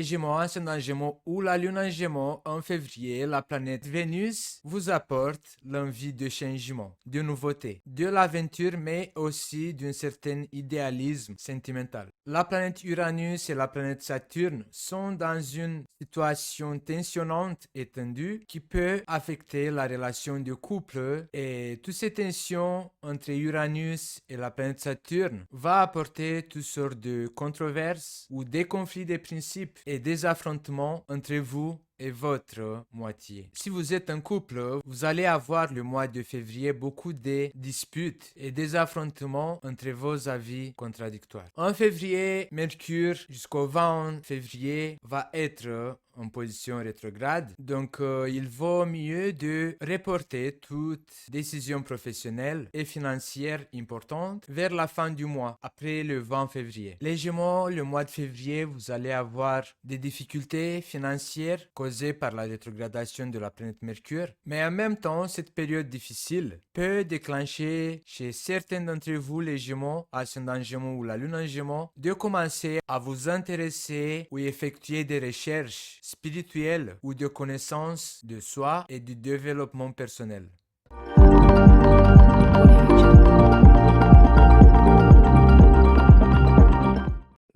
Gémeaux, ascendant Gémeaux ou la Lune en Gémeaux en février, la planète Vénus vous apporte l'envie de changement, de nouveauté, de l'aventure, mais aussi d'un certain idéalisme sentimental. La planète Uranus et la planète Saturne sont dans une situation tensionnante et tendue qui peut affecter la relation de couple, et toutes ces tensions entre Uranus et la planète Saturne va apporter toutes sortes de controverses ou des conflits de principes et des affrontements entre vous et votre moitié. Si vous êtes un couple, vous allez avoir le mois de février beaucoup de disputes et des affrontements entre vos avis contradictoires. En février, Mercure jusqu'au 20 février va être en position rétrograde, donc il vaut mieux de reporter toute décision professionnelle et financière importante vers la fin du mois, après le 20 février. Les Gémeaux, le mois de février, vous allez avoir des difficultés financières causées par la rétrogradation de la planète Mercure, mais en même temps, cette période difficile peut déclencher chez certains d'entre vous, les Gémeaux, ascendant Gémeaux ou la Lune en Gémeaux, de commencer à vous intéresser ou effectuer des recherches spirituelles ou de connaissance de soi et du développement personnel.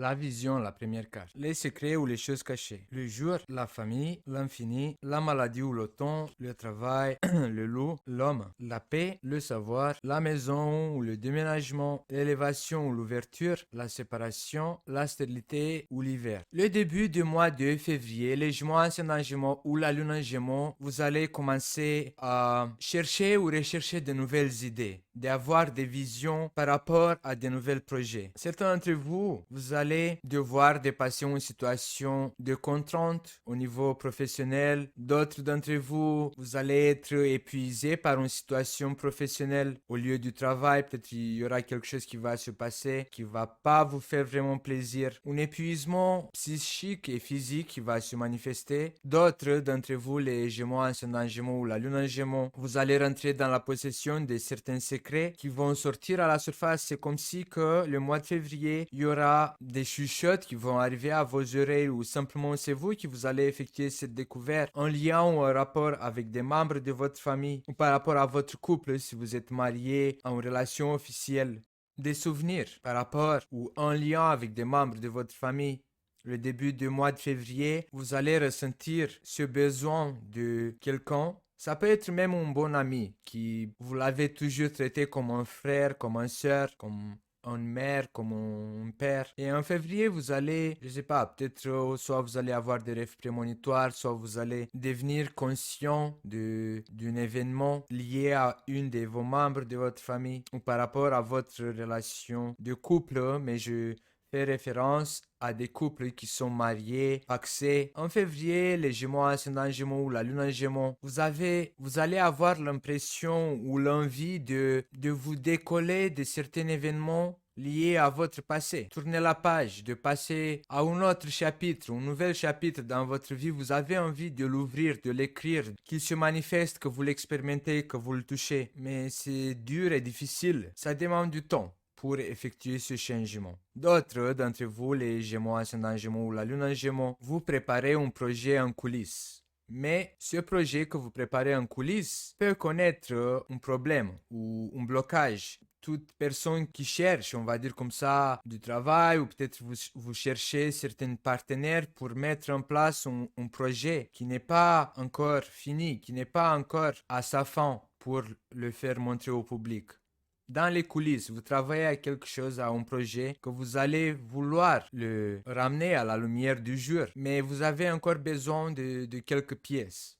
La vision, la première carte. Les secrets ou les choses cachées. Le jour, la famille, l'infini, la maladie ou le temps, le travail, le loup, l'homme, la paix, le savoir, la maison ou le déménagement, l'élévation ou l'ouverture, la séparation, la stérilité ou l'hiver. Le début du mois de février, les Gémeaux, ascendant Gémeaux ou la Lune en Gémeaux, vous allez commencer à chercher ou rechercher de nouvelles idées, d'avoir des visions par rapport à de nouveaux projets. Certains d'entre vous, vous allez devoir dépasser une situation de contrainte au niveau professionnel. D'autres d'entre vous, vous allez être épuisé par une situation professionnelle au lieu du travail. Peut-être il y aura quelque chose qui va se passer qui va pas vous faire vraiment plaisir. Un épuisement psychique et physique qui va se manifester. D'autres d'entre vous, les Gémeaux, ascendant Gémeaux ou la Lune en Gémeaux, vous allez rentrer dans la possession de certains secrets qui vont sortir à la surface. C'est comme si que le mois de février, il y aura des chuchotes qui vont arriver à vos oreilles ou simplement c'est vous qui vous allez effectuer cette découverte en lien ou en rapport avec des membres de votre famille ou par rapport à votre couple si vous êtes marié en relation officielle. Des souvenirs par rapport ou en lien avec des membres de votre famille. Le début du mois de février, vous allez ressentir ce besoin de quelqu'un. Ça peut être même un bon ami qui vous l'avez toujours traité comme un frère, comme une soeur, comme une mère, comme un père. Et en février, vous allez, je sais pas, peut-être soit vous allez avoir des rêves prémonitoires, soit vous allez devenir conscient d'un événement lié à une de vos membres de votre famille ou par rapport à votre relation de couple, mais je fait référence à des couples qui sont mariés, pacsés. En février, les Gémeaux, ascendant Gémeaux ou la Lune en Gémeaux, vous allez avoir l'impression ou l'envie de vous décoller de certains événements liés à votre passé. Tournez la page, de passer à un autre chapitre, un nouvel chapitre dans votre vie. Vous avez envie de l'ouvrir, de l'écrire, qu'il se manifeste, que vous l'expérimentez, que vous le touchez. Mais c'est dur et difficile. Ça demande du temps pour effectuer ce changement. D'autres d'entre vous, les Gémeaux, ascendant Gémeaux ou la Lune en Gémeaux, vous préparez un projet en coulisses. Mais ce projet que vous préparez en coulisses peut connaître un problème ou un blocage. Toute personne qui cherche, on va dire comme ça, du travail ou peut-être vous cherchez certains partenaires pour mettre en place un projet qui n'est pas encore fini, qui n'est pas encore à sa fin pour le faire montrer au public. Dans les coulisses, vous travaillez à quelque chose, à un projet que vous allez vouloir le ramener à la lumière du jour, mais vous avez encore besoin de quelques pièces.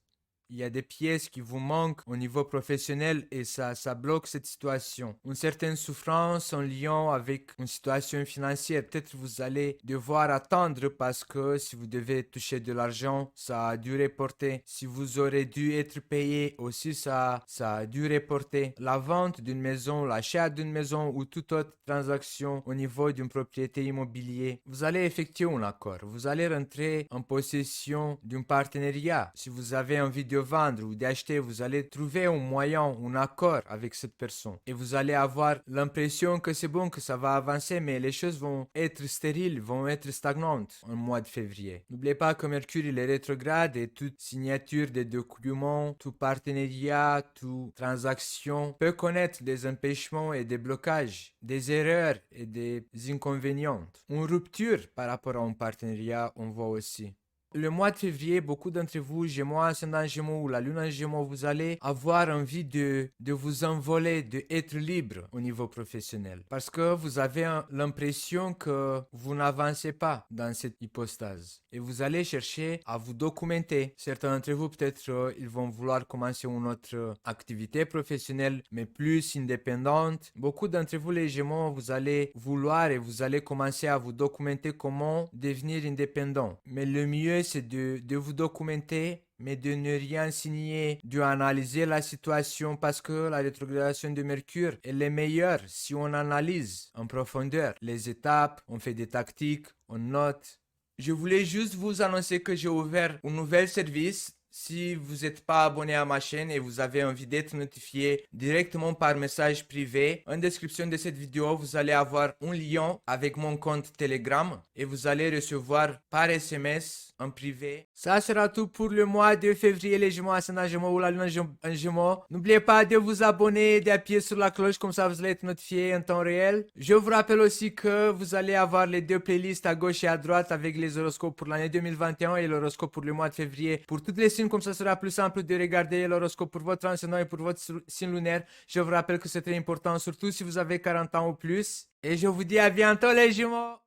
Il y a des pièces qui vous manquent au niveau professionnel et ça bloque cette situation. Une certaine souffrance en lien avec une situation financière. Peut-être vous allez devoir attendre parce que si vous devez toucher de l'argent, ça a dû reporter. Si vous aurez dû être payé aussi, ça a dû reporter. La vente d'une maison, l'achat d'une maison ou toute autre transaction au niveau d'une propriété immobilière, vous allez effectuer un accord. Vous allez rentrer en possession d'un partenariat. Si vous avez envie de de vendre ou d'acheter, vous allez trouver un moyen, un accord avec cette personne. Et vous allez avoir l'impression que c'est bon, que ça va avancer, mais les choses vont être stériles, vont être stagnantes en mois de février. N'oubliez pas que Mercure il est rétrograde et toute signature des documents, tout partenariat, toute transaction peut connaître des empêchements et des blocages, des erreurs et des inconvénients. Une rupture par rapport à un partenariat, on voit aussi. Le mois de février, beaucoup d'entre vous, Gémeaux, ascendant Gémeaux ou la lune en Gémeaux, vous allez avoir envie de vous envoler, d'être libre au niveau professionnel. Parce que vous avez l'impression que vous n'avancez pas dans cette hypostase. Et vous allez chercher à vous documenter. Certains d'entre vous, peut-être, ils vont vouloir commencer une autre activité professionnelle, mais plus indépendante. Beaucoup d'entre vous, les Gémeaux, vous allez vouloir et vous allez commencer à vous documenter comment devenir indépendant. Mais le mieux, c'est de vous documenter, mais de ne rien signer, d'analyser la situation parce que la rétrogradation de Mercure, elle est meilleure si on analyse en profondeur les étapes, on fait des tactiques, on note. Je voulais juste vous annoncer que j'ai ouvert un nouvel service. Si vous n'êtes pas abonné à ma chaîne et vous avez envie d'être notifié directement par message privé, en description de cette vidéo, vous allez avoir un lien avec mon compte Telegram et vous allez recevoir par SMS en privé. Ça sera tout pour le mois de février, les Gémeaux, ascendant Gémeaux ou la lune en Gémeaux. N'oubliez pas de vous abonner et d'appuyer sur la cloche, comme ça vous allez être notifié en temps réel. Je vous rappelle aussi que vous allez avoir les deux playlists à gauche et à droite avec les horoscopes pour l'année 2021 et l'horoscope pour le mois de février. Pour toutes les signes, comme ça sera plus simple de regarder l'horoscope pour votre ascendant et pour votre signe lunaire. Je vous rappelle que c'est très important, surtout si vous avez 40 ans ou plus. Et je vous dis à bientôt les Gémeaux!